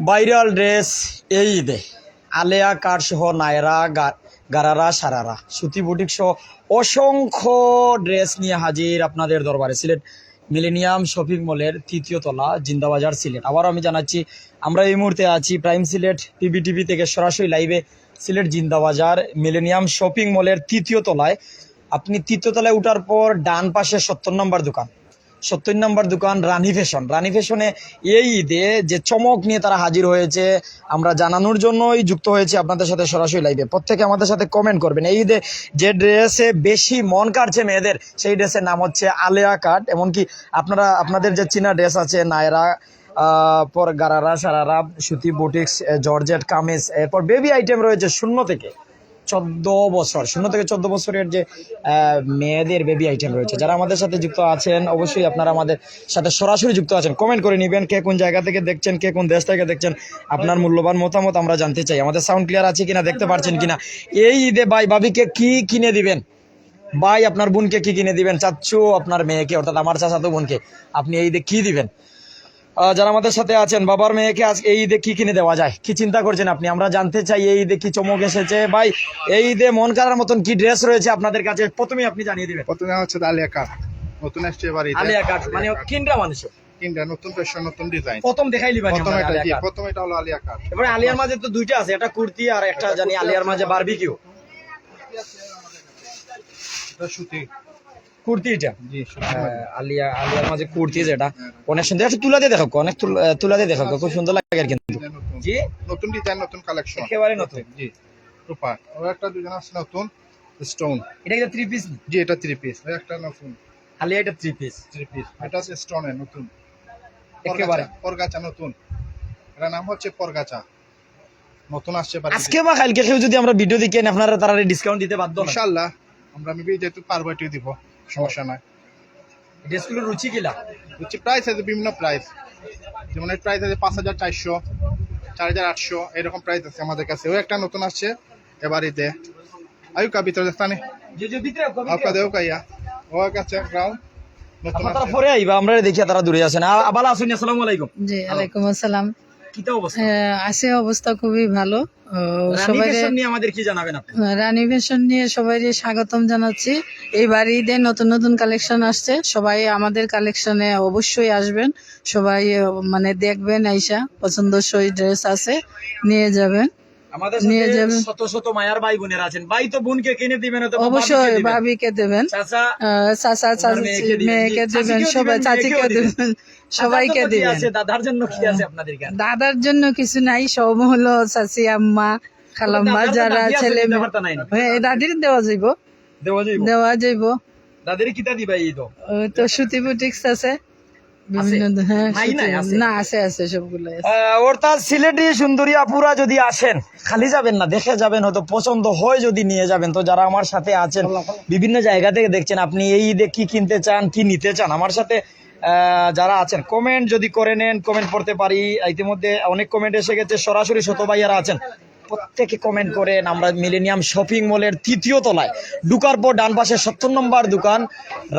Viral dress এই ঈদে আলেয়া কাট সহ নায়রা গারারা সারারা সুতি বুটিক সহ অসংখ্য ড্রেস নিয়ে হাজির আপনাদের দরবারে সিলেট মিলেনিয়াম শপিং মলের তৃতীয় তলা জিন্দাবাজার সিলেট। আবারও আমি জানাচ্ছি আমরা এই মুহূর্তে আছি প্রাইম সিলেট পিবিটিভি থেকে সরাসরি লাইভে সিলেট জিন্দাবাজার মিলেনিয়াম শপিং মলের তৃতীয় তলায়। আপনি তৃতীয় তলায় উঠার পর ডান পাশে ৭০ নম্বর দোকান, ৭০ নম্বর দোকান রানী ফ্যাশন। রানী ফ্যাশনে এই ঈদে যে চমক নিয়ে তারা হাজির হয়েছে আমরা জানানোর জন্যই যুক্ত হয়েছি আপনাদের সাথে সরাসরি লাইভে। প্রত্যেকে আমাদের সাথে কমেন্ট করবেন। এই ঈদে যে ড্রেসে বেশি মন কাটছে মেয়েদের সেই ড্রেসের নাম হচ্ছে আলেয়া কাট। এমনকি আপনাদের যে চীনা ড্রেস আছে নায়রা, পর গারারা সারারা, সুতি বুটিক্স, জর্জেট কামিজ, এরপর বেবি আইটেম রয়েছে শূন্য থেকে 14 বছরের যে মেয়েদের বেবি আইটেম রয়েছে। যারা আমাদের সাথে যুক্ত আছেন অবশ্যই আপনারা আমাদের সাথে সরাসরি যুক্ত আছেন, কমেন্ট করে নেবেন কে কোন জায়গা থেকে দেখছেন, কে কোন দেশ থেকে দেখছেন, আপনার মূল্যবান মতামত আমরা জানতে চাই। আমাদের সাউন্ড ক্লিয়ার আছে কিনা, দেখতে পাচ্ছেন কিনা। এই ঈদে ভাই ভাবিকে কি কিনে দিবেন, ভাই আপনার বোনকে কি কিনে দিবেন, চাচ্ছু আপনার মেয়েকে অর্থাৎ আমার চাচাতো বোনকে আপনি এই ঈদে কি দিবেন। যারা আমাদের সাথে আছেন বাবার মেয়েকে আজ এই ঈদে কি কিনে দেওয়া যায়, কি চিন্তা করছেন আপনি, আমরা জানতে চাই এই ঈদে কি চমক এসেছে। ভাই এই ঈদে মন করার মতন কি ড্রেস রয়েছে আপনাদের কাছে, প্রথমেই আপনি জানিয়ে দিবেন। প্রথমে হচ্ছে আলিয়া কাট, নতুন আসছে এবার আলিয়া কাট মানে কিনরা মানুষের তিনটা নতুন ফ্যাশন, নতুন ডিজাইন। প্রথম দেখাইলি ভাই প্রথম এটা হলো আলিয়া কাট। এবারে আলিয়ার মাঝে তো দুইটা আছে, একটা কুর্তি আর একটা জানি আলিয়ার মাঝে বারবিকিউ। এটা সুতি কুর্তি, এটা জি আলিয়ার মাঝে কুর্তি যেটা অনেক সুন্দর। একটু তুলা দিয়ে দেখো, অনেক তুলা দিয়ে দেখো, খুব সুন্দর লাগে আর কিন্তু। জি নতুন ডিজাইন, নতুন কালেকশন, একেবারে নতুন। জি রূপা। আর একটা দুজন আছে নতুন স্টোন। এটা কি 3 পিস? জি এটা 3 পিস। আর একটা নতুন আলিয়া, এটা 3 পিস। এটা হচ্ছে স্টোনের নতুন, একেবারে পরগাচা নতুন। এটার নাম হচ্ছে পরগাচা, নতুন আসছে আজকে বা কালকে কেউ যদি আমরা ভিডিও দেখি আপনারা তারা ডিসকাউন্ট দিতে বাধ্য না ইনশাআল্লাহ। আমরা মেবি যেহেতু পারবো এটিও দিব, সমস্যা নাই। ড্রেসগুলোর রুচি কিলা হচ্ছে প্রাইস আছে বিভিন্ন প্রাইস, যেমন এর প্রাইস আছে ৫,৪০০, ৪,৮০০ এরকম প্রাইস আছে আমাদের কাছে। ওই একটা নতুন আসছে এবার ঈদে আয়ুকা ভিতরে স্থানে আপনার দেও কাইয়া ও কাছে গ্রাউন্ড নতুন তারা পরে আইবা, আমরা দেখি তারা দূরে আছেন। আবার আসুন, আসসালামু আলাইকুম। জি ওয়ালাইকুম আসসালাম। কিটা অবস্থা? আছে অবস্থা খুবই ভালো। রানী ফ্যাশন নিয়ে আমাদের কি জানাবেন আপনি? রানী ফ্যাশন নিয়ে সবাই স্বাগতম জানাচ্ছি। এইবার ঈদে নতুন নতুন কালেকশন আসছে, সবাই আমাদের কালেকশনে অবশ্যই আসবেন। সবাই মানে দেখবেন, আইসা পছন্দসই ড্রেস আছে নিয়ে যাবেন। আমাদের সাথে শত শত মায়ার ভাই বোনেরা আছেন। ভাই তো বোনকে কিনে দিবেন, অবশ্যই ভাবিকে দেবেন, চাচা চাচি মেয়েকে দেবেন, সবাই চাচিকে দেবেন, সবাইকে দিবেন। দাদার জন্য কি আছে আপনাদের কাছে? দাদার জন্য কিছু নাই, সব হলো চাচি আম্মা খালাম্মা যারা ছেলে দাদির দেওয়া যাইব, দেওয়া যাইব। দাদির কিটা দিবা? এই তো সুতি বুটিক্স আছে বিভিন্ন, না আছে আছে সবগুলো। অর্থাৎ সিলেটি সুন্দরী আপুরা যদি আসেন খালি যাবেন না, দেখে যাবেন, হয়তো পছন্দ হয় যদি নিয়ে যাবেন। তো যারা আমার সাথে আছেন বিভিন্ন জায়গা থেকে দেখছেন, আপনি এই ঈদে কি কিনতে চান, কি নিতে চান, আমার সাথে যারা আছেন কমেন্ট যদি করে নেন, কমেন্ট পড়তে পারি। ইতিমধ্যে অনেক কমেন্ট এসে গেছে, সরাসরি শত ভাইয়ারা আছেন, প্রত্যেকে কমেন্ট করেন। আমরা মিলেনিয়াম শপিং মলের তৃতীয় তলায় ঢুকার পর ডান পাশে ৭০ নম্বর দোকান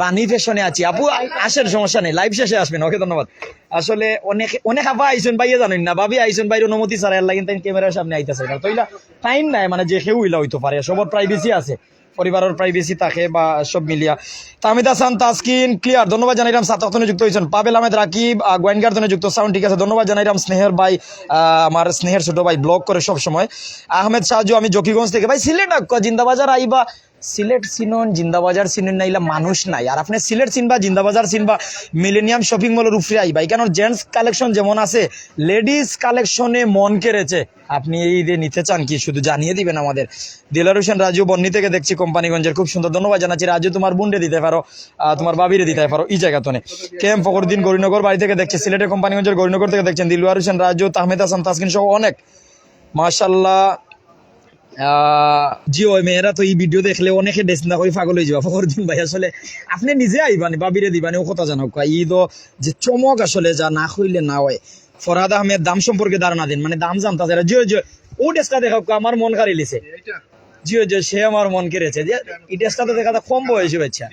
রানী ফ্যাশনে আছি। আপু আসেন, সমস্যা নেই, লাইভ শেষে আসবেন। ওকে ধন্যবাদ। আসলে অনেক আপা আইসেন, ভাইয়া জানেন না, ভাবি আইসেন, ভাইয়ের অনুমতি ছাড়া এর লাগেন তাই ক্যামেরার সামনে আইতেছে না। তো ইলা টাইম নাই, মানে যে কেউ ইলা হইতে পারে, সবার প্রাইভেসি আছে, পরিবারের প্রাইভেসি থাকে বা সব মিলিয়া। তাহমিদ হাসান তাসকিন ক্লিয়ার, ধন্যবাদ জানাইলাম। সাতাতনে যুক্ত হয়েছেন পাবেল আহমেদ রাকিব গোয়েনগার্দনে যুক্ত, সাউন্ড ঠিক আছে, ধন্যবাদ জানাইলাম। স্নেহের ভাই, আমার স্নেহের ছোট ভাই, ব্লগ করে সব সময়। আহমেদ সাহায্য, আমি জকিগঞ্জ থেকে। ভাই সিলেট জিন্দাবাজার আইবা, সিলেট চিনুন, জিন্দাবাজার চিনুন, নাইলা মানুষ নাই। আর আপনি সিলেট চিনবা, জিন্দাবাজার চিনবা, মিলেনিয়াম শপিং মলের উপরে আইবা। কেন জেন্টস কালেকশন যেমন আছে, লেডিস কালেকশনে মন কেড়েছে। আপনি এই ঈদে নিতে চান কি শুধু জানিয়ে দিবেন আমাদের। দিলার হোসেন রাজু বন্নি থেকে দেখছি, কোম্পানিগঞ্জের, খুব সুন্দর, ধন্যবাদ জানাচ্ছি। রাজু তোমার বুন্ডে দিতে পারো, তোমার বাবিরে দিতে পারো এই জায়গাতনে। কে এম ফখরুদ্দিন গরিনগর বাড়ি থেকে দেখছে, সিলেটের কোম্পানিগঞ্জের গরিনগর থেকে দেখছেন। দিলওয়ার হোসেন রাজু, তাহমেদ হাসান তাসকিন সহ অনেক, মাশাল্লাহ। জি ওই মেয়েরা তো এই ভিডিও দেখলে অনেকে ডেসিনা করে পাগল হয়ে যাবা। ফখরুদ্দিন ভাই আসলে আপনি নিজে আইবানি, বাবিরে দিবানি, ও কথা জানো ঈদ যে চমক আসলে যা না হইলে না হয়। ফরহাদ আহমেদ দাম সম্পর্কে ধারণা দিন, মানে দাম জানতা যারা জিও জিও ও ড্রেসটা দেখা আমার মন কাড়ি লিছে। জিও জিও সে আমার মন কেড়েছে যে এই ড্রেসটা তো দেখা কম বয়সী বাচ্চা।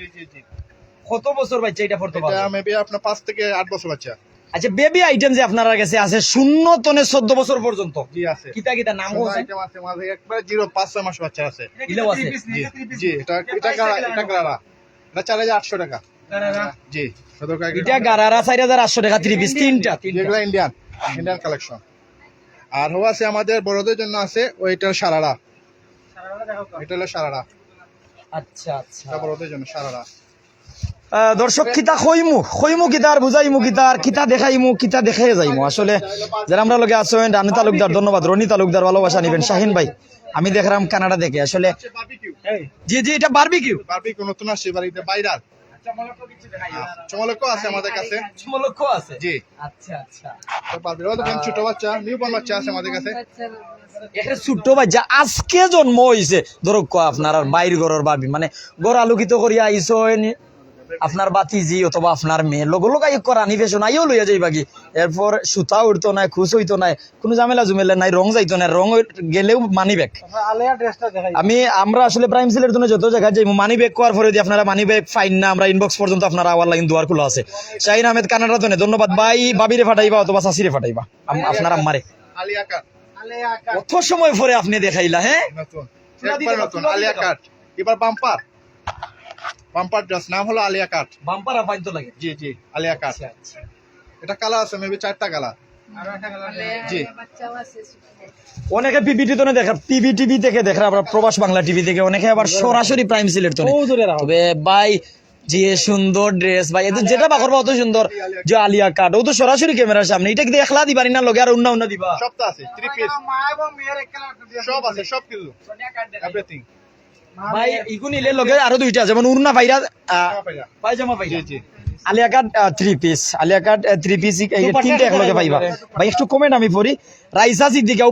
কত বছর বাচ্চা এটা পড়তে পারবে? মেবি আপনার 5 থেকে 8 বছর বাচ্চা। আচ্ছা বেবি আইটেম যে আপনার কাছে আছে 0 থেকে 14 বছর পর্যন্ত জি আছে কিতা কিতা নাম সুন্দর বলছেন আইটেম আছে মাঝে একবারে 0-5-6 মাস বাচ্চা আছে ইলেও আছে জি জি এটা গাড়া এটা 4800 টাকা জি সদর কাকি এটা গারারা 4800 টাকা 3 পিস তিনটা যেগুলো ইন্ডিয়ান কালেকশন আর হো আছে আমাদের বড়দের জন্য আছে ওইটার সারারা এটা হলো সারারা আচ্ছা আচ্ছা এটা বড়দের জন্য সারারা দর্শক কিতা খইমু কিতা আর বুঝাইমু কিতা আর কিতা দেখাইমু কিতা দেখাই যাইমু আসলে যারা আমরা লগে আছেন রানী তালুকদার ধন্যবাদ রনি তালুকদার ভালোবাসা নিবেন শাহিন ভাই আমি দেখলাম কানাডা থেকে আসলে জি জি এটা বারবিকিউ বারবিকিউ নতুন আসছে বাড়িতে বাইরাল চমলক আছে আমাদের কাছে চমলক্ষ আছে জি আচ্ছা আচ্ছা তো বারবিকিউ তো ছোট বাচ্চা নিউবর্ন বাচ্চা আছে আমাদের কাছে একটা ছোট্ট বাচ্চা আজকে জন্ম হইছে ধরো আপনার আর বাইর ঘরের বাবি মানে ঘর আলোকিত করিয়া আইসো আপনার বাতিজি অথবা আপনার মেয়ে লোক লোক আই রানি ফেশন আইও লইয়া যাইবা কি এরপর সুতা উঠতো নাই খুশ হইতো নাই কোনো ঝামেলা জুমেলা নাই রং যাইতো না রং গেলেও মানি ব্যাগ আমরা আসলে প্রাইম সেলের জন্য যত জায়গায় যাই মানি ব্যাগ করার পরে আপনারা মানি ব্যাগ ফাইন না আমরা ইনবক্স পর্যন্ত আপনারা আওয়ার লাইন দুয়ার খোলা আছে শাহিন আহমেদ কানাডা তো ধন্যবাদ ভাই বাবিরে ফাটাইবা অথবা শাশিরে ফাটাইবা আপনার আম্মারে আলিয়া কাট কত সময় পরে আপনি দেখাইলা হ্যাঁ নতুন একবার নতুন আলিয়া কাট এবার বাম্পার ড্রেস নাম হলো আলিয়া কাট বাম্পার আপাইন তো লাগে জি জি আলিয়া কাট এটা কালার আছে মেবি 4টা কালার জি অনেকে পিপিটি তো দেখা পিবি টিভি থেকে দেখে আবার প্রবাস বাংলা টিভি থেকে অনেকে আবার সরাসরি প্রাইম সিলেট তো তবে ভাই যে সুন্দর ড্রেস ভাই এদের যেটা বাকর অত সুন্দর যে আলিয়া কাট ও তো সরাসরি ক্যামেরার সামনে এটা কি দেখলা দিবারি না লগে আর অন্য দিবা সব তো আছে 3 পিস সব আছে সব কিছু এভরিথিং ভাই ইগু নিলে লগে আরো দুইটা যেমন উড়না পাইরা পায়জামা পাইরা জি জি আলিয়া কাট 3 পিস আলিয়া কাট 3 পিস তিনটা একলগে পাইবা ভাই একটু কমেন্ট আমি পড়ি রাইসা সিদ্দিকা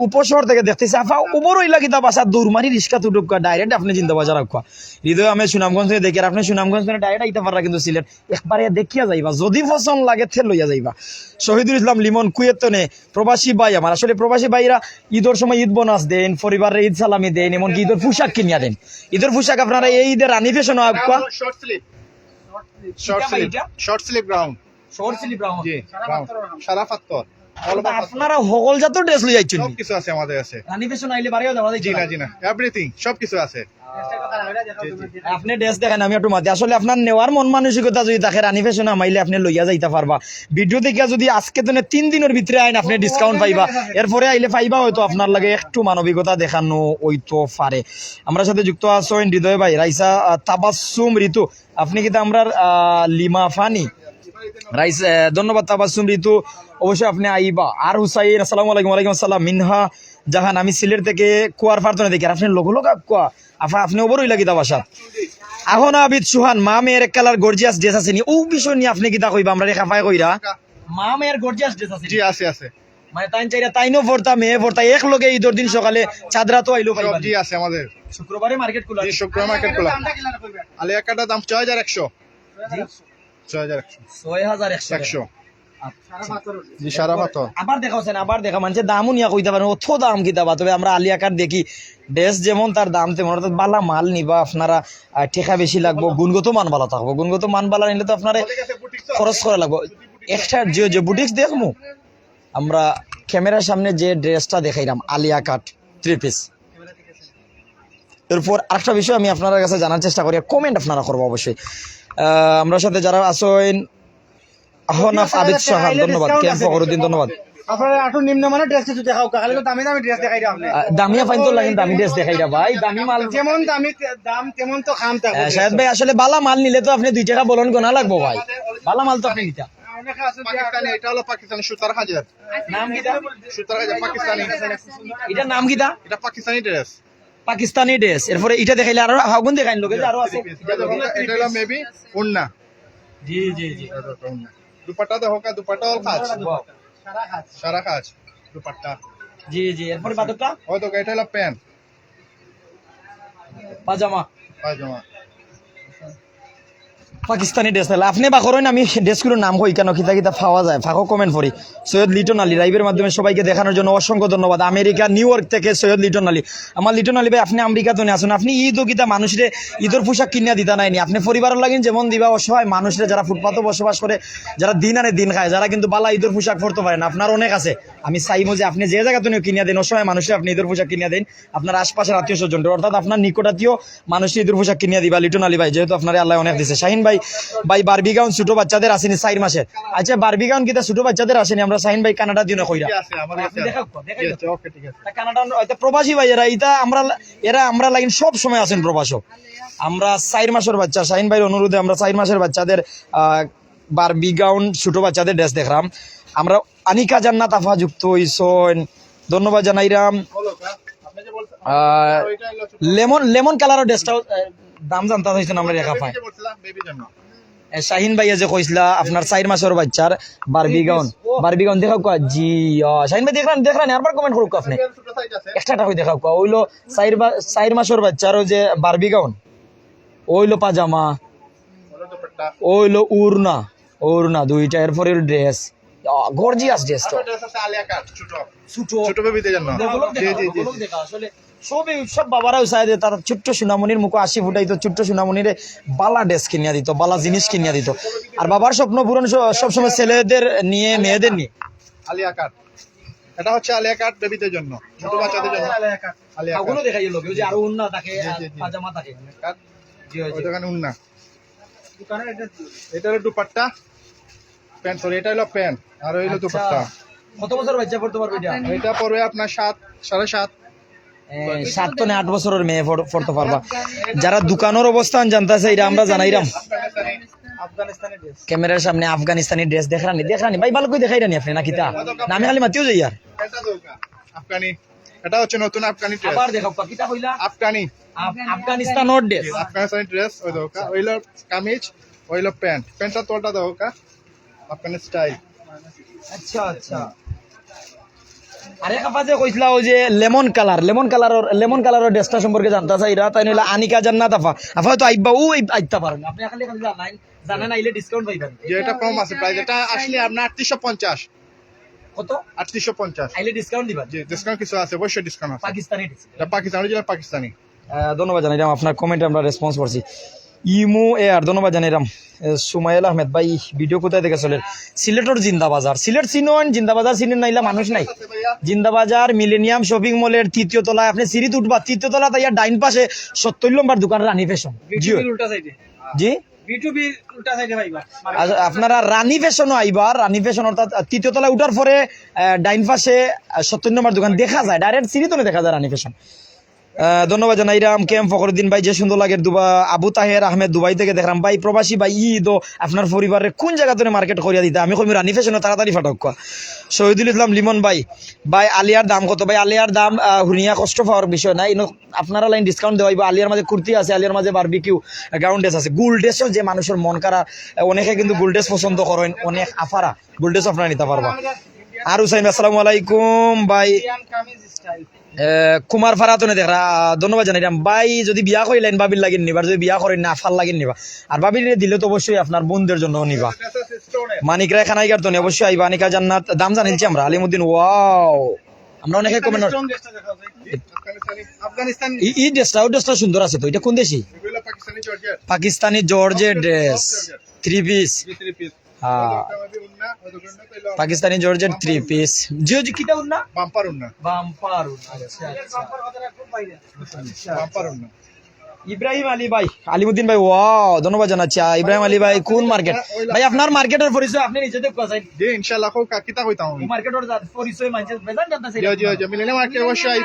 উপশহর থেকে দেখতেছি আফা উপর হইলা কিতা বাসা দৌড়মারি রিস্কা তুটুকা ডাইরেক্ট আপনি চিন্তা বাজার রাখবা হৃদয় আমি সুনামগঞ্জ থেকে দেখি আর আপনি সুনামগঞ্জ থেকে ডাইরেক্ট আইতে পাররা কিন্তু সিলেট একবারে দেখিয়া যাইবা যদি পছন্দ লাগে তে লইয়া যাইবা শহীদুল ইসলাম লিমন কুয়েতনে প্রবাসী ভাই আমার আসলে প্রবাসী ভাইরা ঈদের সময় ঈদ বোনাস দেন পরিবারের ঈদ সালামি দেন এমনকি ঈদের পোশাক কিনিয়া দেন ঈদের পোশাক আপনারা এই ঈদের Rani fashion aqua short sleeve ground short sleeve brown জি গ্রাউন্ড সারা ফাত্তর আপনারা সকল জাত ড্রেস লই যাইছেন সব কিছু আছে আমাদের কাছে রানী ফ্যাশন আইলে বাড়িও দেওয়া জি না জি না এভরিথিং সব কিছু আছে আপনি ড্রেস দেখেন আমি একটু মাতি আসলে আপনার নেওয়ার মন মানসিকতা যদি থাকে রানী ফ্যাশন আমাইলে আপনি লইয়া যাইতে পারবা ভিডিও দেখে যদি আজকে তো 3 দিনের ভিতরে আইন আপনি ডিসকাউন্ট পাইবা এরপরে আইলে পাইবা হয়তো আপনার লাগে একটু মানবিকতা দেখানো হইতো পারে আমরা সাথে যুক্ত আছেন হৃদয় ভাই রাইসা তাবাসসুম ঋতু আপনি কি আমরা লিমা ফানি রাইস ধন্যবাদ তাবাসসুম ঋতু অবশ্যই আপনি আইবা আর হুসাইন আসসালামু আলাইকুম ওয়ালাইকুম আসসালাম মিনহা জাহান আমি সিলেট থেকে কুয়ার ফারতনে দেখি আপনি লোক লোক কুয়া আফা আপনি ওবরই লাগি দাবাসা এখন আবিদ সুহান মা মেয়ের এক কালার গর্জিয়াস ড্রেস আছে নি ও বিষয় নিয়ে আপনি কিতা কইবা আমরা রেখা পাই কইরা মা মেয়ের গর্জিয়াস ড্রেস আছে জি আছে আছে মানে তাইনো ভর্তা মেয়ে ভর্তা এক লগে ঈদের দিন সকালে চাঁদরা তো আইলো পাইবা জি আছে আমাদের শুক্রবারে মার্কেট খোলা জি শুক্রবার মার্কেট খোলা আলিয়া কাটার দাম 6100 6100 জি সারা পাথর আবার দেখা মানে দামও নিয়া কইতে পারেন অত দাম কিতা বা তবে আমরা আলিয়া কাট দেখি ড্রেস যেমন তার দাম তেমন অর্থাৎ বালা মাল নিবা আপনারা ঠেকা বেশি লাগবো গুণগত মান ভালো থাকবো গুণগত মান ভালো নিলে তো আপনার খরচ করা লাগবো একটা যে বুটিক্স দেখবো আমরা ক্যামেরার সামনে যে ড্রেসটা দেখাইলাম আলিয়া কাট 3 পিস এরপর আরেকটা বিষয় আমি আপনার কাছে জানার চেষ্টা করি কমেন্ট আপনারা করবো অবশ্যই আমরা সাথে যারা আছেন আহনাফ আবিদ সাহাব ধন্যবাদ কেম ফখরুদ্দিন ধন্যবাদ আপনারা একটু নিম্নমানের ড্রেস কিছু দেখাও খালি তো দামি দামি ড্রেস দেখাই দাও আপনি দামিয়া ফাইন তো লাগে দামি ড্রেস দেখাইরা ভাই দামি মাল যেমন দামি দাম তেমন তো খাম থাকবে শাহেদ ভাই আসলে বালা মাল নিলে তো আপনি 2 টাকা বলন গোনা লাগবো ভাই বালা মাল তো আপনি নিতা অনেক আছে পাকিস্তানি এটা হলো পাকিস্তানি সুতার হাজার নাম কিটা সুতার হাজার পাকিস্তানি এটা নাম কিটা এটা পাকিস্তানি ড্রেস পাকিস্তানি ড্রেস এরপরে এটা দেখাইলে আর হাগুন দেখাইন লোকে আরো আছে এটা হলো মেবি উন্না জি জি জি দুপাট্টা দেখো কা দুপাট্টা অল কাজ সারা কাজ দুপাট্টা জি জি এরপরে বাদকটা ওই তো এটা হলো প্যান্ট পাজামা পায়জামা পাকিস্তানি ড্রেস নাইলে আপনি বাকরেন আমি ড্রেসগুলোর নাম কই কেন কিতা কিতা পাওয়া যায় ফাঁকো কমেন্ট করি। সৈয়দ লিটন আলী লাইভের মাধ্যমে সবাইকে দেখানোর জন্য অসংখ্য ধন্যবাদ। আমেরিকা নিউ ইয়র্ক থেকে সৈয়দ লিটন আলী। আমার লিটন আলী ভাই আপনি আমেরিকাতে নিয়ে আসুন, আপনি ঈদ ও কিতা মানুষের ঈদের পোশাক কিনিয়া দিতা নাইনি, আপনি পরিবারের লাগেন যেমন দিবা অসহায় মানুষের যারা ফুটপাতে বসবাস করে, যারা দিন আনে দিন খায়, যারা কিন্তু বালা ঈদের পোশাক পরতে পারেন, আপনার অনেক আছে। আমি চাইবো যে আপনি যে জায়গাতে কিনিয়া দেন অসহায় মানুষের আপনি ঈদের পোশাক কিনিয়া দেন, আপনার আশপাশের আত্মীয় স্বজন অর্থাৎ আপনার নিকটাত্মীয় মানুষের ঈদের পোশাক কিনিয়া দিবা লিটন আলী ভাই, যেহেতু আপনার আল্লাহ অনেক দিছে। শাহিন ভাই ভাই বারবিগাউন ছোট বাচ্চাদের আসেনি 4 মাসের। আচ্ছা বারবিগাউন কিতা ছোট বাচ্চাদের আসেনি, আমরা শাহিন ভাই কানাডা দিনে কইরা আছে আমাদের কাছে আছে। ওকে ঠিক আছে। কানাডা হয়তো প্রবাসী ভাই এরা এটা আমরা লাগিন সব সময় আছেন প্রবাসক। আমরা 4 মাসের বাচ্চা শাহিন ভাইয়ের অনুরোধে আমরা 4 মাসের বাচ্চাদের বারবিগাউন ছোট বাচ্চাদের ড্রেস দেখলাম। আমরা আনিকা জান্নাত আফা যুক্ত হইছেন, ধন্যবাদ জানাইরাম। আপনি যে বলছেন ওইটা হলো ছোট লেমন কালারের ড্রেসটাও দাম জানতে হয়েছেন আমরা দেখা পাই। যে বলছিলাম বেবির জন্য শাহিন ভাইয়া যে কইসলা আপনার 4 মাসের বাচ্চার বারবিগাউন দেখাও কা জি শাহিন ভাই দেখলেন আরবার কমেন্ট করুক আপনি ছোট সাইজ আছে। এক্সট্রাটা হই দেখাও কা ওইলো 4 মাসের বাচ্চার ওই যে বারবিগাউন, ওইলো পাজামা, ওটা দুপাট্টা ওইলো উড়না দুইটা, এরপরে ড্রেস গর্জিয়াস ড্রেস তো ড্রেস আছে আলিয়া কাট ছোট ছোট ছোট বেবিদের জন্য। জি জি জি দেখা আসলে সব বাবারাও চায় যে তারা ছোট্ট সোনামণির মুখে 80 ফুটাইতো, ছোট্ট সোনামণিরে বালা ড্রেস কিনিয়া দিত, বালা জিনিস কিনিয়া দিত। আর বাবার স্বপ্ন পূরণ সবসময় ছেলেদের নিয়ে মেয়েদের নিয়ে। আলিয়া কাট এটা হচ্ছে আলিয়া কাট বেবিদের জন্য, ছোট বাচ্চাদের জন্য আলিয়া ওগুলো কাট। দেখাই লোক যে আরো উন্না থাকে জি। পাজামা থাকে। কাট জি জি। ওই দোকানে উন্না এটা হলো দুপাট্টা প্যান্ট, সরি এটা হলো প্যান্ট আর ওই হলো দুপাট্টা। কত বছর বাচ্চা পড়তে পারবে এটা? এটা পড়বে আপনার 7 7.5 7 তো না 8 বছরের মেয়ে পড়তে পারবা। যারা দোকানের অবস্থান জানতেছে এটা আমরা জানাইরাম। Afghanistani dress. ক্যামেরার সামনে আফগানিস্তানি ড্রেস দেখানি ভাই ভালো করে দেখাইরানি আপনি নাকি তা না আমি খালি মাতিও যাই আর এটা দোকা আফগানি, এটা হচ্ছে নতুন আফগানি ড্রেস। আবার দেখাও কিটা কইলা আফগানি আফগানিস্তানের ড্রেস। আফগানিস্তানি ড্রেস ওই দোকা, ওইলো কামিজ, ওইলো প্যান্ট, প্যান্টটা তোলটা দোকা আফগানি স্টাইল। আচ্ছা আরে কাপা যে কইছলা ওই যে লেমন কালারের ড্রেসটা সম্পর্কে জানতা চাইরা তাই নিলা আনিকা জান্নাত আফা তো আইবা ও আইতা পারেন আপনি খালি জানেন আইলে ডিসকাউন্ট পাইবেন। যে এটা কম আছে প্রাইস, এটা আসলে আপনার 3850 কত 3850 আইলে ডিসকাউন্ট দিবেন? জি ডিসকাউন্ট কিছু আছে, অবশ্যই ডিসকাউন্ট আছে। পাকিস্তানি ড্রেস। এটা পাকিস্তানি, অরিজিনাল পাকিস্তানি। ধন্যবাদ জানাইরাম আপনার কমেন্টে আমরা রেসপন্স করছি। ইমো আর ধন্যবাদ জানাইরাম। সুমাইল আহমেদ ভাই ভিডিও কোথায় থেকে চলেন? সিলেটর জিন্দাবাজার, সিলেট চিনোন, জিন্দাবাজার চিনেন নাইলা মানুষ নাই। জিন্দাবাজার মিলেনিয়াম শপিং মলের 3য় তলায় আপনি সিঁড়ি উঠবা, 3য় তলা তাইয়া ডাইন পাশে 70 নম্বর দোকান রানী ফ্যাশন। জি আচ্ছা, আপনারা রানী ফ্যাশনও আইবা, রানী ফ্যাশন অর্থাৎ 3য় তলায় উঠার পরে ডাইন পাশে 70 নম্বর দোকান দেখা যায়, ডাইরেক্ট সিঁড়ি তলে দেখা যায় রানী ফ্যাশন। ধন্যবাদ জানাইরাম। কেম ফখরুদ্দিন ভাই যে সুন্দর লাগে আবু তাহের আহমেদ দুবাই থেকে দেখলাম ভাই প্রবাসী ভাই ঈদ আপনার পরিবারের কোন জায়গা ধরে মার্কেট করিয়া দিতে আমি কমি রানী ফ্যাশনে তাড়াতাড়ি ফাটক। শহীদুল ইসলাম লিমন ভাই আলিয়ার দাম কত? ভাই আলিয়ার দাম হুনিয়া কষ্ট পাওয়ার বিষয় নাই, আপনারা লাইন ডিসকাউন্ট দেওয়াইব। আলিয়ার মাঝে কুর্তি আছে, আলিয়ার মাঝে বারবিকিউ গাউন ড্রেস আছে, গোল্ড ড্রেসও যে মানুষের মন কারা অনেকে কিন্তু গোল্ড ড্রেস পছন্দ করেন, অনেক আফারা গোল্ড ড্রেস আপনারা নিতে পারবা। আর হুসাইন আসসালামু আলাইকুম ভাই কুমার ফারাতনে দেখা ধন্যবাদ জানাইলাম ভাই। যদি বিয়া করিলেন বাবির লাগিন নিবা, যদি বিয়া করেন না আফার লাগিন নিবা, আর বাবির দিলে তো অবশ্যই আপনার বোনদের জন্য নিবা। মানিকরা খানাইগার তো অবশ্যই আইবা। আনিকা জান্নাত দাম জানিলছি আমরা আলিমুদ্দিন। ওয়াও আমরা অনেকে কমেন্ট এই ড্রেসটা সুন্দর আছে তো, এটা কোন দেশি? পাকিস্তানি জর্জের ড্রেস 3 পিস। হ্যাঁ পাকিস্তানি জর্জের 3 পিস। জিও জি কিটা উন্না বাম্পার উন্না। বাম্পার উন্না। ইব্রাহিম আলী ভাই আলিমুদ্দিন ভাই ওয়াও ধন্যবাদ জানাচ্ছি। ইব্রাহিম আলী ভাই কোন মার্কেট? ভাই আপনার মার্কেটের পরিচয় আপনি নিজে দেখতে চাই। জি ইনশাআল্লাহ কিতা কইতাম আমি মার্কেটের পরিচয় মানছেন বেজান জানতাছি। জি মিলেনিয়াম মার্কেট অবশ্যই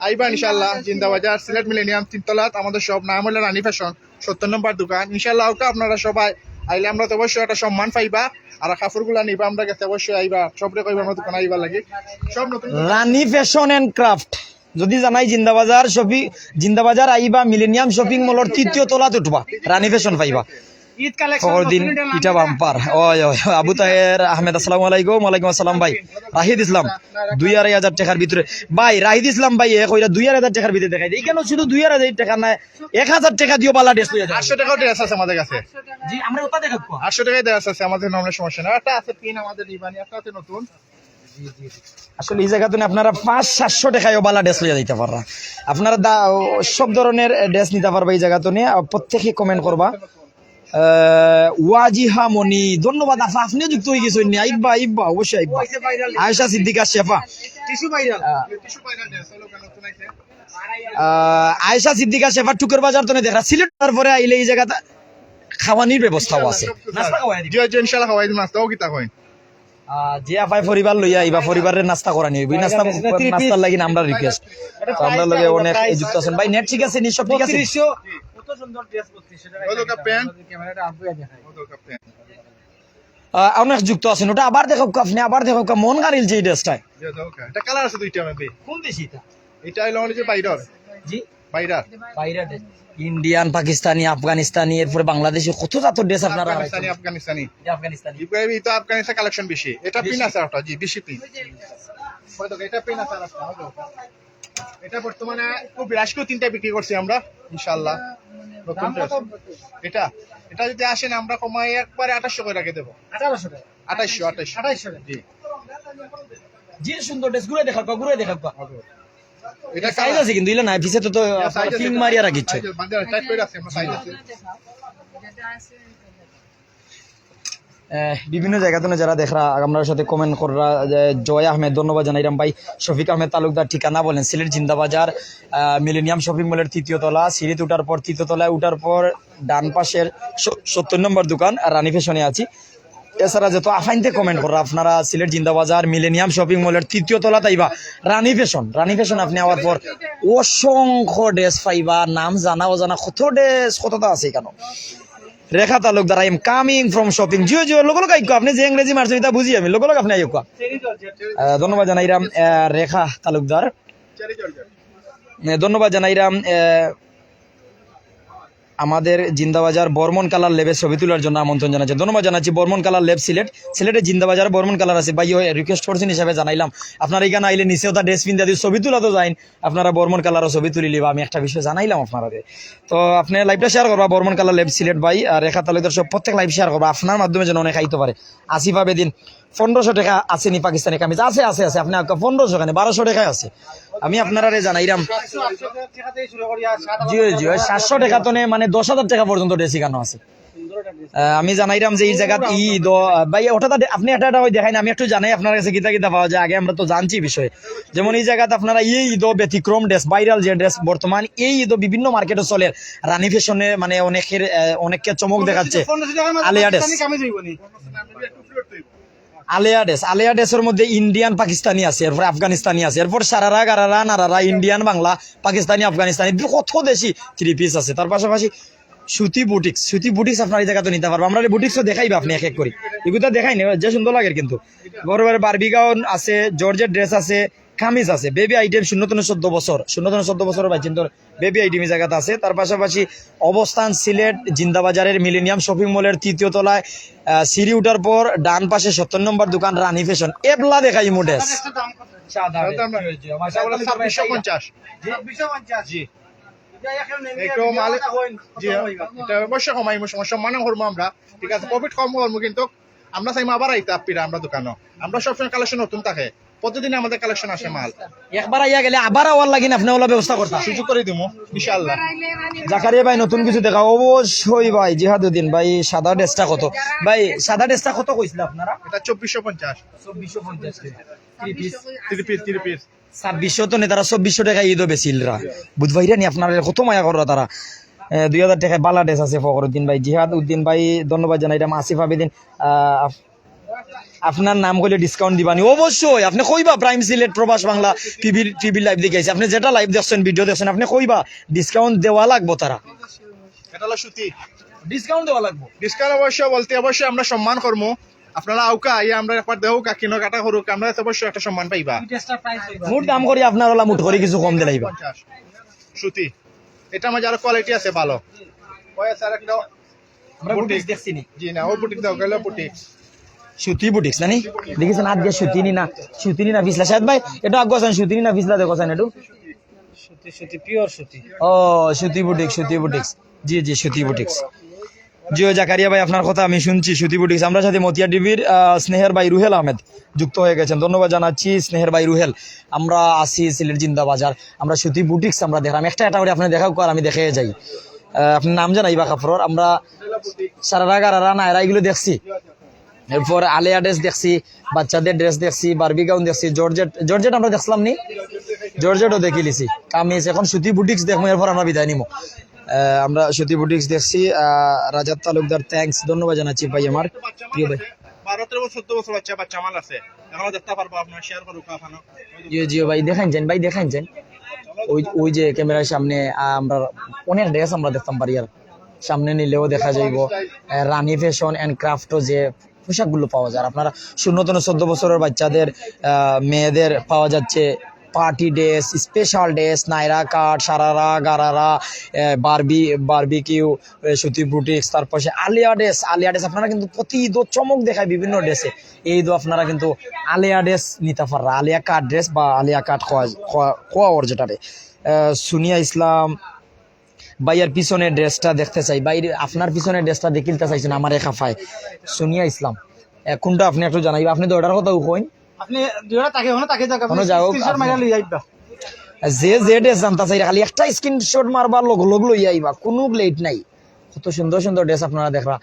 আইবা ইনশাআল্লাহ। জিন্দাবাজার সিলেট মিলেনিয়াম 3 তলাত আমাদের সব নাম হলো রানী ফ্যাশন 70 নম্বর দোকান। ইনশাআল্লাহ আপনারা সবাই আইলে আমরা তো অবশ্যই একটা সম্মান পাইবা, আর কাপড়গুলা নিবা আমরা কাছে অবশ্যই আইবা, সবরে কইবা আমরা দোকান আইবা লাগে সব নতুন রানী ফ্যাশন এন্ড ক্রাফট যদি জানাই জিন্দাবাজার আইবা মিলেনিয়াম শপিং মলের 3য় তলাত উঠবা রানী ফ্যাশন পাইবা। ঈদ কালেকশন ফখর দিন ইটা বাম্পার ওই ওই আবু তাহের আহমেদ আসসালামু আলাইকুম ওয়ালাইকুম আসসালাম ভাই রাহিদ ইসলাম 2,500 টাকার ভিতরে ভাই রাহিদ ইসলাম ভাই এ কইরা 2,500 টাকার ভিতরে দেখাই দেই কেন শুধু 2,500 টাকা না 1,000 টাকা দিও বালা ড্রেস লইয়া যাও 800 টাকাও ড্রেস আছে আমাদের কাছে জি আমরা ওটা দেখাবো 800 টাকায় ড্রেস আছে আমাদের নরমাল সমস্যা না একটা আছে পিন আমাদের লিবানি একটা আছে নতুন আসলে এই জায়গাতে আপনারা 500-700 টাকায় বালা ড্রেস লইয়া দিতে পাররা আপনারা সব ধরনের ড্রেস নিতে পারবা এই জায়গাতে নিয়ে প্রত্যেকে কমেন্ট করবা ওয়াজিহা মনি ধন্যবাদ আপা আপনিও যুক্ত হয়ে গেছেন আইবা অবশ্যই আইবা আয়েশা সিদ্দিকা শেফা টিস্যু ভাইরাল টিস্যু পাইরা ড্রেস হলো কেন নতুন আইছে আয়েশা সিদ্দিকা শেফা টুকের বাজার তো দেখা সিলেট তারপরে আইলে এই জায়গাটা খাওয়ানির ব্যবস্থাও আছে নাস্তা খাওয়াই দিবে জি ইনশাআল্লাহ খাওয়াই দিন নাস্তাও কিতা কইন যে আপায় পরিবার লইয়া আইবা পরিবারের নাস্তা করা নিবে নাস্তার লাগি আমরা রিকোয়েস্ট আমরা লগে অনেক যুক্ত আছেন ভাই নেট ঠিক আছে নিশ্চয় ঠিক আছে 300 কত সুন্দর ড্রেস করতে সেটা ওলো কা প্যান্ট ক্যামেরাটা আগুয়া দেখায় ওলো কা প্যান্ট অনেক যুক্ত আছেন ওটা আবার দেখো আপনি আবার দেখো মন গাড়িল যে ড্রেসটা জি দাও কা এটা কালার আছে দুইটা মেবি কোন দেশি এটা এটা হলো যে বাইরের জি বাইরের বাইরে ইন্ডিয়ান পাকিস্তানি আফগানিস্তানি এরপরে বাংলাদেশি কত জাতের ড্রেস আপনারা আফগানিস্তানি আফগানিস্তানি আফগানিস্তানি ইব্রাহিম তো আফগানিস্তান কালেকশন বেশি এটা পিন আছে একটা জি বেশি পিন হয়তো এটা পিন আছে একটা হয়তো এটা বর্তমানে খুব রাশিও তিনটা বিক্রি করছি আমরা ইনশাআল্লাহ নতুন ড্রেস এটা এটা যদি আসেন আমরা কমাই একবারে 2800 করে রেখে দেব 1800 টাকা 2800 জি জি সুন্দর ড্রেস ঘুরে দেখাবো এটা সাইজ আছে কিন্তু ইলা না পিছে তো পিং মারিয়া রাখিচ্ছে বান্ডেল টাইপ করে আছে আমরা সাইজ আছে বিভিন্ন জায়গাতে যারা দেখরা আপনার সাথে কমেন্ট করা জয় আহমেদ ধন্যবাদ জানাইরাম ভাই শফিক আহমেদ তালুকদার ঠিকানা বলেন সিলেট জিন্দাবাজার মিলেনিয়াম শপিং মলের 3য় তলা সিঁড়িত উঠার পর 3য় তলায় উঠার পর ডান পাশের 70 নম্বর দোকান আর রানী ফ্যাশনে আছি এছাড়া যত আফাইনতে কমেন্ট করা আপনারা সিলেট জিন্দাবাজার মিলেনিয়াম শপিং মলের 3য় তলা তাইবা রানী ফ্যাশন আপনি আওয়ার পর অসংখ্য ড্রেস পাইবা নাম জানা অজানা কত ড্রেস কতটা আছে কেন Rekha Talukdar I am coming from shopping জিও লোক আইকো আপনি যে ইংরেজি মারছেন এটা বুঝি আমি লোক আপনি আইকো ধন্যবাদ জানাইরাম রেখা তালুকদার ধন্যবাদ জানাইরাম আমাদের জিন্দাবাজার বর্মন কালার লেবে ছবি তোলার জন্য আমন্ত্রণ জানাচ্ছি ধন্যবাদ জানাচ্ছি বর্মন কালার লেব সিলেটের জিন্দাবাজার বর্মন কালার আছে ভাই রিকোয়েস্ট করছেন হিসাবে জানাইলাম আপনারা এখানে আইলে নিচেও তা ড্রেস পিন্ধা দিয়ে ছবি তোলা তো যাইন আপনারা বর্মন কালারও ছবি তুলি লিবা আমি একটা বিষয় জানাইলাম আপনারা তো আপনি লাইভটা শেয়ার করবা বর্মন কালার লেব সিলেট ভাই আর রেখা তালুকদার সব প্রত্যেক লাইভ শেয়ার করবা আপনার মাধ্যমে যেন অনেক আইতে পারে আসিফা বেদিন 1500 টাকা আছে নি পাকিস্তানি কামিজ আছে আপনি 1500 খানে 1200 টাকায় আছে আমি আপনারা জানাইলাম জি 700 টাকা তো মানে 10,000 টাকা পর্যন্ত ড্রেস শিখানো আছে আমি জানাইলাম যে এই জায়গাত ঈদ ভাই ওটা আপনি একটা দেখাই না আমি একটু জানাই আপনার কাছে কিতা পাওয়া যায় আগে আমরা তো জানছি বিষয়ে যেমন এই জায়গাতে আপনারা এই ঈদ ব্যতিক্রম ড্রেস ভাইরাল যে ড্রেস বর্তমান এই ঈদ বিভিন্ন মার্কেটে চলে রানী ফ্যাশনে মানে অনেককে চমক দেখাচ্ছে আলিয়া ড্রেসের মধ্যে ইন্ডিয়ান পাকিস্তানি আছে এরপর আফগানিস্তানি আছে এরপর সারারা গারারা নারারা ইন্ডিয়ান বাংলা পাকিস্তানি আফগানিস্তানি কত দেশি 3 পিস আছে তার পাশাপাশি সুতি বুটিক্স আপনার এই জায়গাতে নিতে পারবো আমরা বুটিক্সও দেখাইবা আপনি এক করে এগুলো দেখাই না যে সুন্দর লাগে কিন্তু বড় বারবি গাউন আছে জর্জের ড্রেস আছে কামিজ আছে বেবি আইটেম 14 বছর বাইছেন তোর বেবি আইটেম এই জায়গাতে আছে তার পাশাপাশি অবস্থান সিলেট জিন্দাবাজারের মিলেনিয়াম শপিং মলের 3য় তলায় সিঁড়ি উঠার পর ডান পাশে 70 নম্বর দোকান রানী ফ্যাশন এবলা দেখাই মোডেস আমরা ঠিক আছে প্রফিট কম করবো কিন্তু আমরা চাইবো আবার আইতে আপিরা আমরা দোকানও আমরা সবসময় কালেকশন নতুন থাকে প্রতিদিন আমাদের কালেকশন আসে মাল একবার আইয়া গেলে আবার আওয়ার লাগিন আপনি ওলা ব্যবস্থা করতে সুযোগ করে দিব ইনশাআল্লাহ জাকারিয়া ভাই নতুন কিছু দেখা অবশ্যই ভাই জিহাদুদ্দিন ভাই সাদা ড্রেসটা কত ভাই সাদা ড্রেসটা কত কইছিল আপনারা এটা 2450 3 পিস 2600 তো নেই তারা 2400 টাকা ঈদও বেশিলরা বুধবাইরা নি আপনারা কত মায়া কররা তারা 2000 টাকায় বালা ড্রেস আছে ফখরুদ্দিন ভাই জিহাদ উদ্দিন ভাই ধন্যবাদ জানাইলাম আসিফ আবেদিন আপনার নাম করলে ডিসকাউন্ট দিবানি অবশ্যই আপনি কইবা প্রাইম সিলেট প্রবাস বাংলা টিভি লাইভ দেখাইছে আপনি যেটা লাইভ দেখছেন ভিডিও দেখছেন আপনি কইবা ডিসকাউন্ট দেওয়া লাগবো তারা এটা হলো সুতি ডিসকাউন্ট দেওয়া লাগবো ডিসকাউন্ট অবশ্যই আমরা সম্মান করবো আপনারা আউকা আইয়া আমরা একবার দেহ কাকিনো কাটা করুক আমরা অবশ্যই একটা সম্মান পাইবা মুঠ দাম করি আপনার ওলা মুঠ করে কিছু কম দিলাইবা সুতি এটা আমার যারা কোয়ালিটি আছে ভালো আমরা বুটিক্স দেখছি নি জি না ও বুটিক দাও গেল বুটিক সুতি বুটিক্স নানি দেখিছেন হাত দিয়ে সুতিনি না পিছলা শায়দ ভাই এটা আগে আছেন সুতিনি না পিছলা দেখছেন একটু সুতি পিওর সুতি ও সুতি বুটিক্স জি জি সুতি বুটিক্স জি জাকারিয়া ভাই আপনার কথা আমি শুনছি সুতি বুটিক্স আমরা সাথে মতিয়া টিভির স্নেহের ভাই রুহেল আহমেদ যুক্ত হয়ে গেছেন ধন্যবাদ জানাচ্ছি স্নেহের ভাই রুহেল আমরা আসি সিলেট জিন্দা বাজার আমরা সুতি বুটিক্স আমরা দেখলাম একটা করে আপনি দেখাও কর আমি দেখে যাই আপনার নাম জানাই বা কাপড়র আমরা সারারা গারারা নায়রা এগুলো দেখছি এরপর আলিয়া ড্রেস দেখছি বাচ্চাদের ড্রেস দেখছি বারবি গাউন দেখছি জর্জেট আমরা দেখলাম নি জর্জেটও দেখি লিছি কামিজ এখন সুতি বুটিক্স দেখবো এরপর আমরা বিদায় নিব আমরা সুতি বুটিক্স দেখছি রাজাত তালুকদার থ্যাঙ্কস ধন্যবাদ জানাচ্ছি ভাই আমার প্রিয় ভাই 12 বছর 14 বছর বাচ্চা মাল আছে এখনো দেখতে পারবো আপনারা শেয়ার করুন কাফানো জিও ভাই দেখান যান ওই যে ক্যামেরার সামনে আমরা অনেক ড্রেস আমরা দেখতাম পারি আর সামনে নিলেও দেখা যাইব রানী ফ্যাশন এন্ড ক্রাফটও যে পোশাকগুলো পাওয়া যায় আপনারা 14 বছরের বাচ্চাদের মেয়েদের পাওয়া যাচ্ছে পার্টি ড্রেস স্পেশাল ড্রেস নাইরা কাট সারারা গারারা বারবিকিউ সুতি বুটিক্স তারপর আলিয়া ড্রেস আপনারা কিন্তু প্রতি ঈদ চমক দেখায় বিভিন্ন ড্রেসে এই ঈদও আপনারা কিন্তু আলিয়া ড্রেস নিতে পাররা আলিয়া কাট ড্রেস বা আলিয়া কাট খোয়া ওর যেটারে সুনিয়া ইসলাম ভাইয়ার পিছনে ড্রেসটা দেখতে চাই বাইরে আপনার পিছনে ড্রেসটা দেখিতে চাইছেন আমার একা ফায় সুনিয়া ইসলাম কোনটা আপনি একটু জানাইবা আপনি তো ওটার কথা কইন আপনি দুইটা তাকে হনো তাকে যাও আপনি যাও স্ক্রিনশট মাইরা লই যাইবা যে ড্রেস জানতা চাই খালি একটা স্ক্রিনশট মারবা লগ লই আইবা কোনো লেট নাই কত সুন্দর ড্রেস আপনারা দেখবা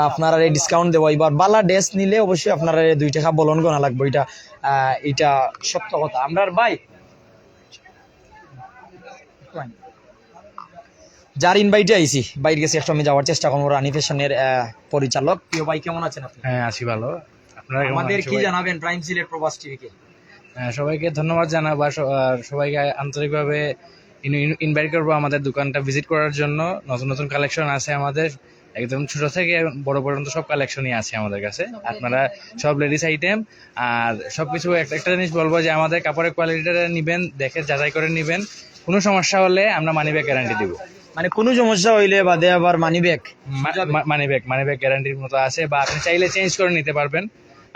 আপনারা এই ডিসকাউন্ট দেবো এবার বালা ড্রেস নিলে অবশ্যই আপনারা 2 টাকা বলন গোনা লাগবে এটা সত্য কথা আমরার ভাই যার ইনভাইটে আইছি বাইরে গেছি একটু আমি যাওয়ার চেষ্টা করবো রানী ফ্যাশনের পরিচালক প্রিয় ভাই কেমন আছেন আপনি হ্যাঁ আছি ভালো আপনারা কেমন আমাদের আছেন কি সবাই? জানাবেন প্রাইম সিলেট প্রবাস টিভিকে সবাইকে ধন্যবাদ জানাবো আর সবাইকে আন্তরিকভাবে ইনভাইট করবো আমাদের দোকানটা ভিজিট করার জন্য নতুন কালেকশন আছে আমাদের একদম ছোট থেকে বড় পর্যন্ত সব কালেকশনই আছে আমাদের কাছে আপনারা সব লেডিস আইটেম আর সবকিছু একটা জিনিস বলবো যে আমাদের কাপড়ের কোয়ালিটিটা নিবেন দেখে যাচাই করে নিবেন কোনো সমস্যা হলে আমরা মানি ব্যাক গ্যারান্টি দিব মানে কোনো সমস্যা হইলে বাদে আবার মানি ব্যাক মানি ব্যাক গ্যারান্টির মতো আছে বা আপনি চাইলে চেঞ্জ করে নিতে পারবেন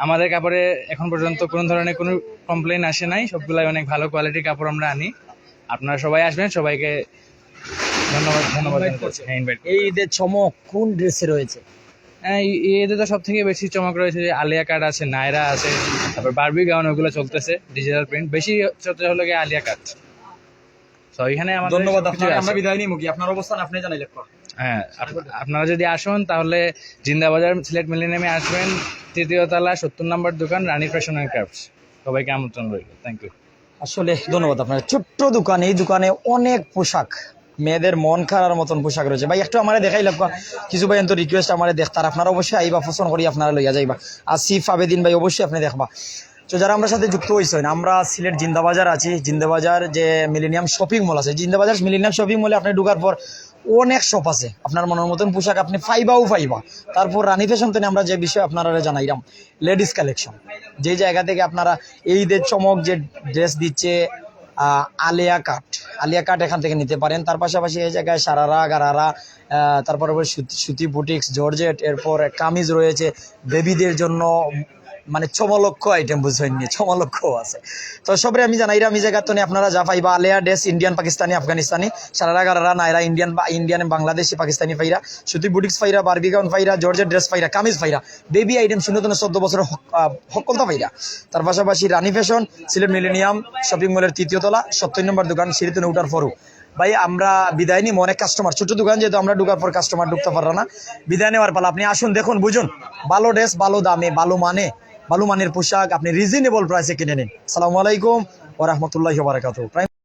আমাদের কাপড়ে এখন পর্যন্ত কোনো ধরনের কোনো কমপ্লেন আসে নাই সবগুলাই অনেক ভালো কোয়ালিটির কাপড় আমরা আনি আপনারা সবাই আসবেন সবাইকে ধন্যবাদ হ্যাঁ ইনভাইট এই ঈদের চমক কোন ড্রেসে রয়েছে হ্যাঁ এতে তো সব থেকে বেশি চমক রয়েছে যে আলিয়া কাট আছে নায়রা আছে তারপর বারবি গাউন ওগুলো চলতেছে ডিজিটাল প্রিন্ট বেশি চলতে হলো গিয়ে আলিয়া কাট তো এখানে আমাদের ধন্যবাদ সবকিছু আপনাকে আছে। আমরা বিদায় নিব কি আপনার অবস্থান আপনি জানাইলে হ্যাঁ আপনারা যদি আসুন তাহলে জিন্দাবাজার সিলেট মিলেনিয়ামে আসবেন 3য় তলা 70 নম্বর দোকান রানী ফ্যাশন এন্ড ক্রাফটস সবাইকে আমন্ত্রণ রইল থ্যাংক ইউ আসলে ধন্যবাদ আপনার ছোট্ট দোকান এই দোকানে অনেক পোশাক মেয়েদের মন খারার মতন পোশাক রয়েছে ভাই একটু আমারে দেখাই লাগবা কিছু ভাই তো রিকোয়েস্ট আমারে দেখতার আপনারা অবশ্যই আইবা পছন্দ করি আপনারা লইয়া যাইবা আসিফ আবেদিন ভাই অবশ্যই আপনি দেখবা তো যারা আমরা সাথে যুক্ত হয়েছেন আমরা সিলেট জিন্দাবাজার আছি জিন্দাবাজার যে মিলেনিয়াম শপিং মল আছে জিন্দাবাজার মিলেনিয়াম শপিং মলে আপনি ঢোকার পর অনেক শপ আছে আপনার মনের মতন পোশাক আপনি পাইবা তারপর রানী ফ্যাশন থেকে আমরা যে বিষয় আপনারা জানাইলাম লেডিস কালেকশন যে জায়গা থেকে আপনারা এই ঈদের চমক যে ড্রেস দিচ্ছে আলিয়া কাট এখান থেকে নিতে পারেন তার পাশাপাশি এই জায়গায় সারারা গারারা তারপর সুতি বুটিক্স জর্জেট এরপর কামিজ রয়েছে বেবিদের জন্য মানে চমলক্ষ আইটেম বুঝবেননি চমলক্ষ আছে তো সবরে আমি জানাইরা আমি জায়গা তো আপনারা যা পাইবা Alia dress Indian Pakistani Afghanistani sharara gharara নাইরা ইন্ডিয়ান বাংলাদেশি পাকিস্তানি ফাইরা সুতি বুটিক্স ফাইরা বারবি গাউন ফাইরা জর্জেট ড্রেস ফাইরা কামিজ ফাইরা বেবি আইটেম 14 বছরের সকলতা ফাইরা তার পাশাপাশি Rani fashion Sylhet millennium shopping মলের 3য় তলা 70 নম্বর দোকান সিঁড়িতে উঠার পরও ভাই আমরা বিদায় নিব অনেক কাস্টমার ছোট দোকান যেহেতু আমরা ঢুকার পর কাস্টমার ঢুকতে পারলো না বিদায় নেওয়ার পালা আপনি আসুন দেখুন বুঝুন ভালো ড্রেস ভালো দামে ভালো মানের পোশাক আপনি রিজনেবল প্রাইসে কিনে নিন আসসালামু আলাইকুম ওয়া রাহমাতুল্লাহি ওয়া বারাকাতুহু।